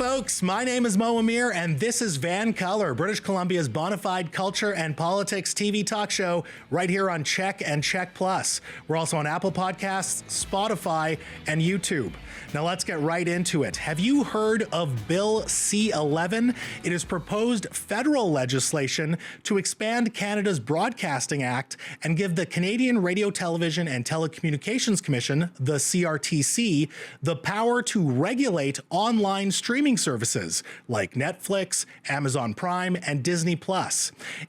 folks, my name is Mo Amir, and this is VANCOLOUR, British Columbia's bona fide culture and politics TV talk show right here on Check and Check Plus. We're also on Apple Podcasts, Spotify, and YouTube. Now let's get right into it. Have you heard of Bill C11? It is proposed federal legislation to expand Canada's Broadcasting Act and give the Canadian Radio, Television and Telecommunications Commission, the CRTC, the power to regulate online streaming services like Netflix, Amazon Prime, and Disney+.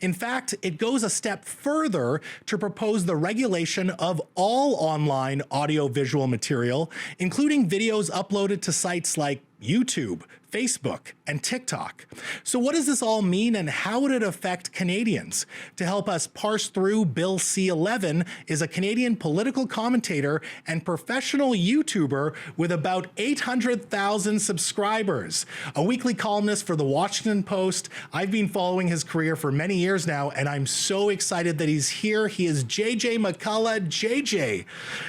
In fact, it goes a step further to propose the regulation of all online audiovisual material, including videos uploaded to sites like YouTube, Facebook, and TikTok. So what does this all mean, and how would it affect Canadians? To help us parse through, Bill C11 is a Canadian political commentator and professional YouTuber with about 800,000 subscribers. A weekly columnist for the Washington Post. I've been following his career for many years now, and I'm so excited that he's here. He is JJ McCullough. JJ,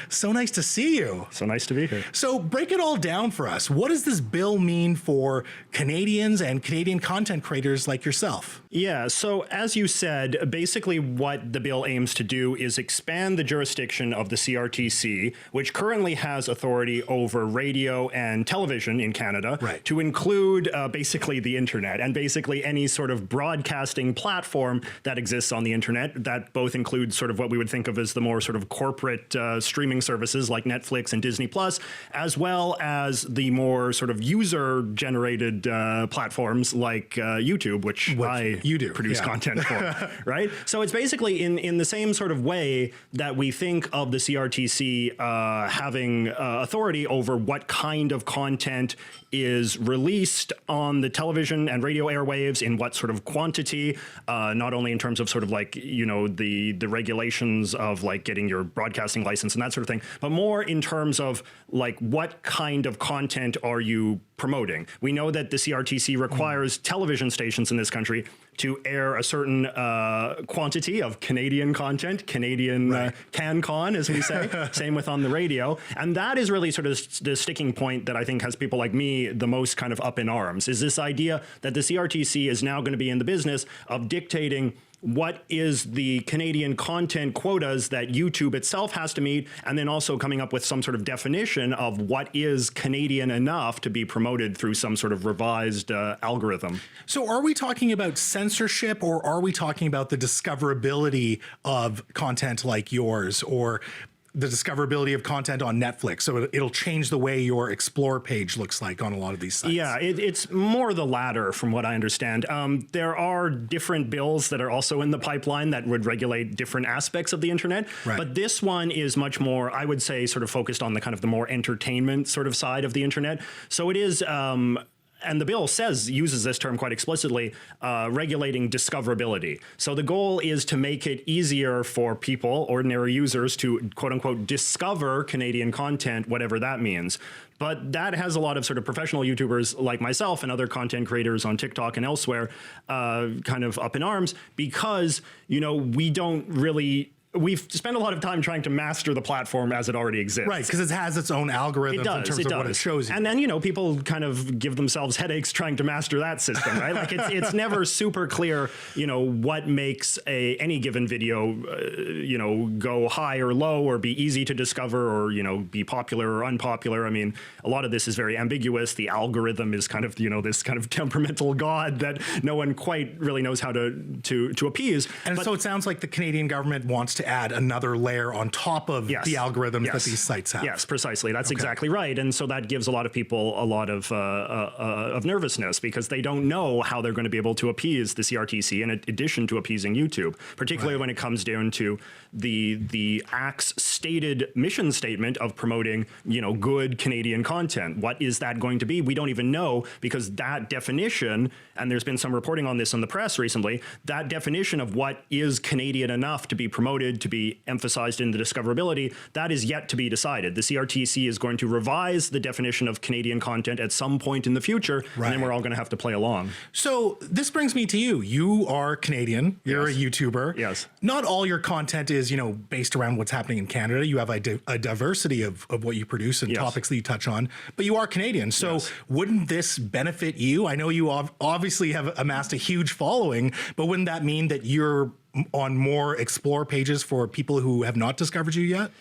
so nice to see you. So nice to be here. So break it all down for us. What does this bill mean for Canadians and Canadian content creators like yourself? Yeah, so as you said, basically what the bill aims to do is expand the jurisdiction of the CRTC, which currently has authority over radio and television in Canada, right, to include basically the internet and basically any sort of broadcasting platform that exists on the internet. That both includes sort of what we would think of as the more sort of corporate streaming services like Netflix and Disney+, as well as the more sort of user-generated platforms like YouTube, which I produce content for, right? So it's basically in the same sort of way that we think of the CRTC having authority over what kind of content is released on the television and radio airwaves, in what sort of quantity, not only in terms of sort of like, you know, the regulations of like getting your broadcasting license and that sort of thing, but more in terms of like what kind of content are you promoting. We know that the CRTC requires television stations in this country to air a certain quantity of Canadian content, Canadian CanCon, as we say, same with on the radio. And that is really sort of the sticking point that I think has people like me the most kind of up in arms, is this idea that the CRTC is now going to be in the business of dictating what is the Canadian content quotas that YouTube itself has to meet, and then also coming up with some sort of definition of what is Canadian enough to be promoted through some sort of revised algorithm. So are we talking about censorship, or are we talking about the discoverability of content like yours, or the discoverability of content on Netflix? So it'll change the way your Explore page looks like on a lot of these sites. Yeah, it's more the latter from what I understand. There are different bills that are also in the pipeline that would regulate different aspects of the internet. Right. But this one is much more, I would say, sort of focused on the kind of the more entertainment sort of side of the internet. So it is, and the bill uses this term quite explicitly, regulating discoverability. So the goal is to make it easier for people, ordinary users, to quote unquote discover Canadian content, whatever that means. But that has a lot of sort of professional YouTubers like myself and other content creators on TikTok and elsewhere kind of up in arms, because, you know, we've spent a lot of time trying to master the platform as it already exists. Right, because it has its own algorithms in terms of what it shows you. And then, you know, people kind of give themselves headaches trying to master that system, right? Like it's never super clear, you know, what makes any given video, you know, go high or low, or be easy to discover, or, you know, be popular or unpopular. I mean, a lot of this is very ambiguous. The algorithm is kind of, you know, this kind of temperamental god that no one quite really knows how to appease. And so it sounds like the Canadian government wants to add another layer on top of the algorithms that these sites have. Yes, precisely. That's exactly right. And so that gives a lot of people a lot of nervousness, because they don't know how they're going to be able to appease the CRTC in addition to appeasing YouTube, particularly when it comes down to the Act's stated mission statement of promoting, you know, good Canadian content. What is that going to be? We don't even know, because that definition, and there's been some reporting on this in the press recently, that definition of what is Canadian enough to be promoted wanted to be emphasized in the discoverability, that is yet to be decided. The CRTC is going to revise the definition of Canadian content at some point in the future, and then we're all going to have to play along. So this brings me to you. You are Canadian. You're a YouTuber. Yes. Not all your content is, based around what's happening in Canada. You have a diversity of what you produce and topics that you touch on, but you are Canadian. So wouldn't this benefit you? I know you obviously have amassed a huge following, but wouldn't that mean that you're on more explore pages for people who have not discovered you yet?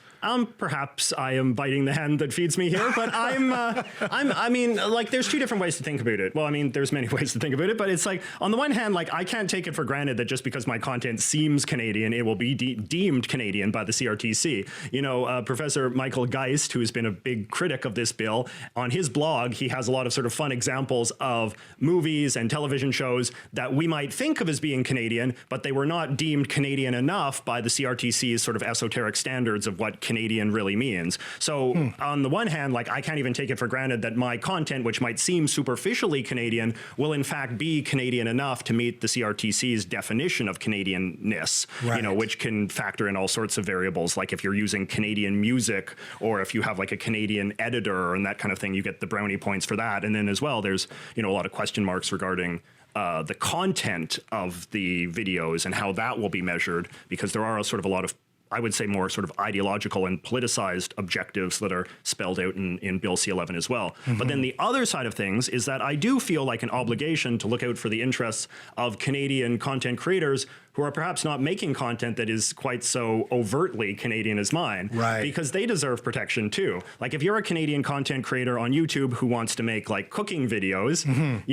Perhaps I am biting the hand that feeds me here, but I mean, like, there's two different ways to think about it. Well, I mean, there's many ways to think about it, but it's like, on the one hand, like, I can't take it for granted that just because my content seems Canadian, it will be deemed Canadian by the CRTC. Professor Michael Geist, who has been a big critic of this bill, on his blog, he has a lot of sort of fun examples of movies and television shows that we might think of as being Canadian, but they were not deemed Canadian enough by the CRTC's sort of esoteric standards of what Canadian really means. So on the one hand, like, I can't even take it for granted that my content, which might seem superficially Canadian, will in fact be Canadian enough to meet the CRTC's definition of Canadianness, which can factor in all sorts of variables. Like if you're using Canadian music, or if you have like a Canadian editor and that kind of thing, you get the brownie points for that. And then as well, there's, a lot of question marks regarding the content of the videos and how that will be measured, because there are sort of a lot of, I would say, more sort of ideological and politicized objectives that are spelled out in Bill C11 as well. But then the other side of things is that I do feel like an obligation to look out for the interests of Canadian content creators who are perhaps not making content that is quite so overtly Canadian as mine, because they deserve protection too. Like if you're a Canadian content creator on YouTube who wants to make like cooking videos,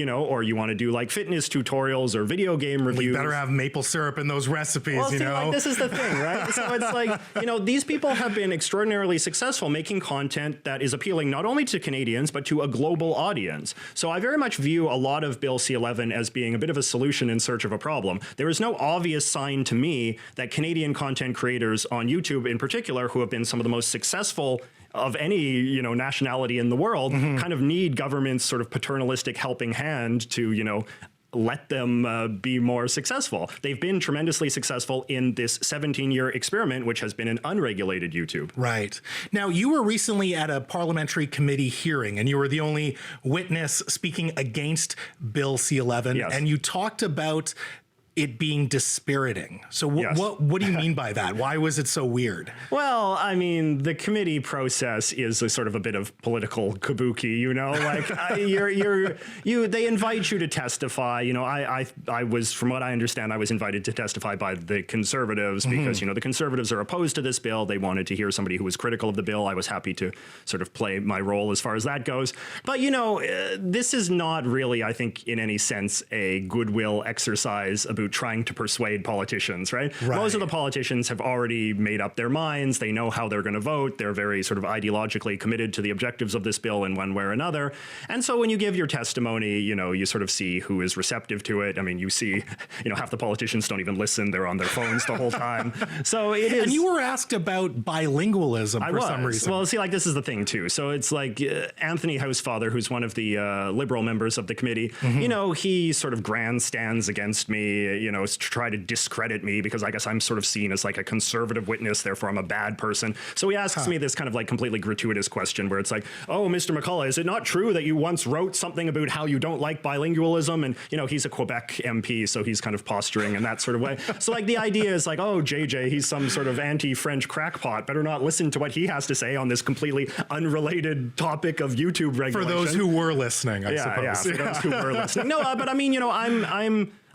or you want to do like fitness tutorials or video game reviews. You better have maple syrup in those recipes, well, like, this is the thing, right? So it's like, these people have been extraordinarily successful making content that is appealing not only to Canadians, but to a global audience. So I very much view a lot of Bill C11 as being a bit of a solution in search of a problem. There is no obvious sign to me that Canadian content creators on YouTube in particular, who have been some of the most successful of any, nationality in the world, kind of need government's sort of paternalistic helping hand to, let them be more successful. They've been tremendously successful in this 17-year experiment, which has been an unregulated YouTube. Right. Now, you were recently at a parliamentary committee hearing, and you were the only witness speaking against Bill C11, and you talked about it being dispiriting. So what do you mean by that? Why was it so weird? Well, I mean, the committee process is a sort of a bit of political kabuki, like they invite you to testify. I was, from what I understand, I was invited to testify by the Conservatives because, the Conservatives are opposed to this bill. They wanted to hear somebody who was critical of the bill. I was happy to sort of play my role as far as that goes. But, this is not really, I think, in any sense, a goodwill exercise about trying to persuade politicians, right? Most of the politicians have already made up their minds. They know how they're going to vote. They're very sort of ideologically committed to the objectives of this bill in one way or another. And so when you give your testimony, you sort of see who is receptive to it. I mean, you see, half the politicians don't even listen. They're on their phones the whole time. So it is. And you were asked about bilingualism for some reason. Well, see, like, this is the thing too. So it's like Anthony Housefather, who's one of the Liberal members of the committee, he sort of grandstands against me, to try to discredit me because I guess I'm sort of seen as like a conservative witness, therefore I'm a bad person. So he asks me this kind of like completely gratuitous question where it's like, oh, Mr. McCullough, is it not true that you once wrote something about how you don't like bilingualism? And, he's a Quebec MP, so he's kind of posturing in that sort of way. So like the idea is like, oh, JJ, he's some sort of anti-French crackpot. Better not listen to what he has to say on this completely unrelated topic of YouTube regulation. For those who were listening, I suppose. Yeah, for those who were listening. No, but I mean,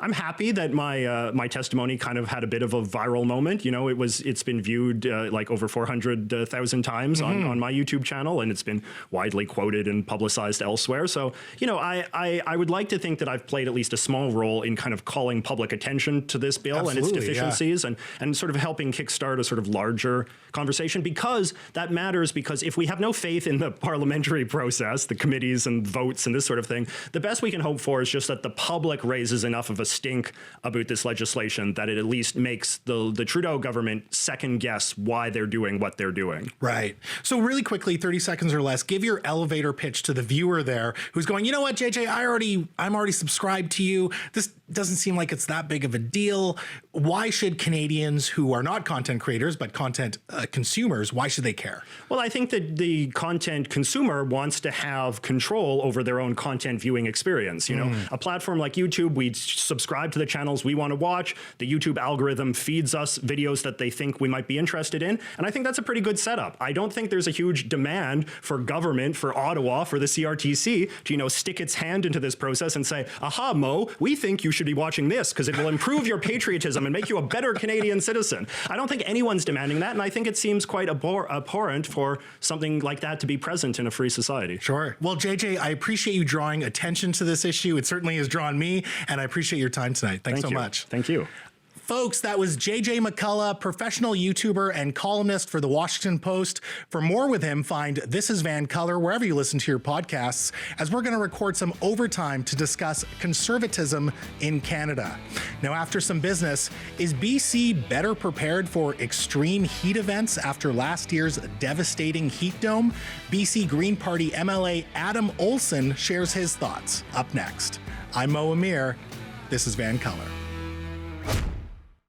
I'm happy that my testimony kind of had a bit of a viral moment. It's been viewed like over 400,000 times on my YouTube channel, and it's been widely quoted and publicized elsewhere. So, I would like to think that I've played at least a small role in kind of calling public attention to this bill and its deficiencies and sort of helping kickstart a sort of larger conversation, because that matters. Because if we have no faith in the parliamentary process, the committees and votes and this sort of thing, the best we can hope for is just that the public raises enough of a a stink about this legislation that it at least makes the Trudeau government second guess why they're doing what they're doing. Right. So really quickly, 30 seconds or less, give your elevator pitch to the viewer there who's going, you know what, JJ, I'm already subscribed to you. This doesn't seem like it's that big of a deal. Why should Canadians who are not content creators, but content consumers, why should they care? Well, I think that the content consumer wants to have control over their own content viewing experience. You know, a platform like YouTube, we subscribe to the channels we want to watch. The YouTube algorithm feeds us videos that they think we might be interested in. And I think that's a pretty good setup. I don't think there's a huge demand for government, for Ottawa, for the CRTC to, you know, stick its hand into this process and say, aha, Mo, we think you should be watching this because it will improve your patriotism and make you a better Canadian citizen. I don't think anyone's demanding that, and I think it seems quite abhorrent for something like that to be present in a free society. Sure. Well, JJ, I appreciate you drawing attention to this issue. It certainly has drawn me, and I appreciate your time tonight. Thanks so much. Thank you. Folks, that was JJ McCullough, professional YouTuber and columnist for the Washington Post. For more with him, find This is VANCOLOUR wherever you listen to your podcasts, as we're going to record some overtime to discuss conservatism in Canada. Now, after some business, is BC better prepared for extreme heat events after last year's devastating heat dome? BC Green Party MLA Adam Olsen shares his thoughts up next. I'm Mo Amir. This is VANCOLOUR.